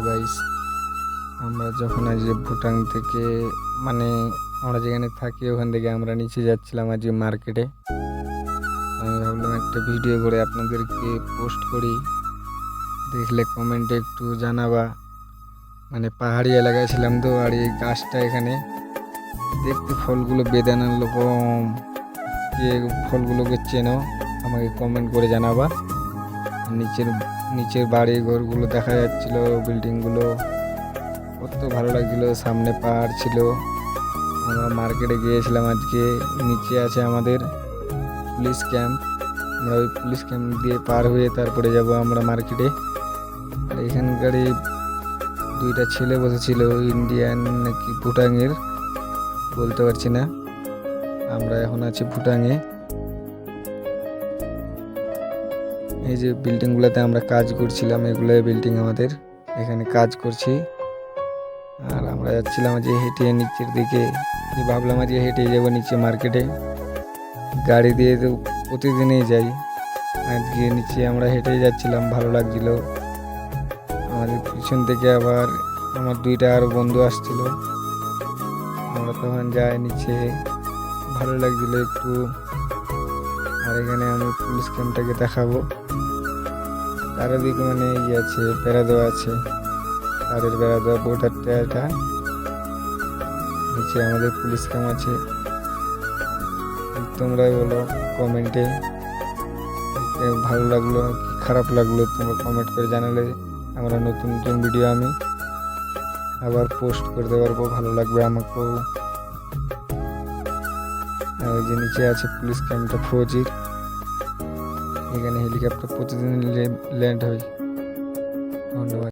Guys, আমরা যখন আজ ভুটান থেকে মানে আমরা যেখানে থাকি ওখান থেকে আমরা নিচে যাচ্ছিলাম আজ মার্কেটে। আমি ভাবলাম একটা ভিডিও করে আপনাদেরকে পোস্ট করি, দেখলে কমেন্টে একটু জানাবা। মানে পাহাড়ি এলাকায় ছিলাম তো, আর এই গাছটা এখানে দেখতে ফলগুলো বেদানার রকম। কে ফলগুলোকে চেনো আমাকে কমেন্ট করে জানাবা। নিচের নিচের বাড়ি ঘরগুলো দেখা যাচ্ছিল, বিল্ডিংগুলো কত ভালো লাগছিল, সামনে পাহাড় ছিল। আমরা মার্কেটে গিয়েছিলাম আজকে। নিচে আছে আমাদের পুলিশ ক্যাম্প, আমরা ওই পুলিশ ক্যাম্প দিয়ে পার হয়ে তারপরে যাব আমরা মার্কেটে। আর এখানকার দুইটা ছেলে বসেছিল, ইন্ডিয়ান নাকি ভুটানের বলতে পারছি না। আমরা এখন আছি ভুটানে। এই যে বিল্ডিংগুলোতে আমরা কাজ করছিলাম, এগুলো বিল্ডিং আমাদের, এখানে কাজ করছি। আর আমরা যাচ্ছিলাম যে হেঁটে নিচের দিকে, যে ভাবলাম আজকে হেঁটে যাবো নিচে মার্কেটে। গাড়ি দিয়ে তো প্রতিদিনই যাই, আজকে নিচে আমরা হেঁটে যাচ্ছিলাম, ভালো লাগছিল। আমাদের পিছন থেকে আবার আমার দুইটা আর বন্ধু আসছিল, আমরা তখন যাই নিচে, ভালো লাগছিল একটু। আর এখানে আমি পুলিশ ক্যাম্পটাকে দেখাবো। চারিদিকে মানে ইয়ে আছে, বেড়া দেওয়া আছে, তাদের বেড়া দেওয়া বোর্ডারটা এটা। নিচে আমাদের পুলিশ ক্যাম্প আছে। তোমরাই বলো কমেন্টে ভালো লাগলো কি খারাপ লাগলো, তোমরা কমেন্ট করে জানালে আমরা নতুন নতুন ভিডিও আমি আবার পোস্ট করতে পারবো, ভালো লাগবে আমাকেও। ওই যে নিচে আছে পুলিশ ক্যাম্পটা ফৌজির, এখানে হেলিকপ্টার প্রতিদিন ল্যান্ড হয়। ধন্যবাদ।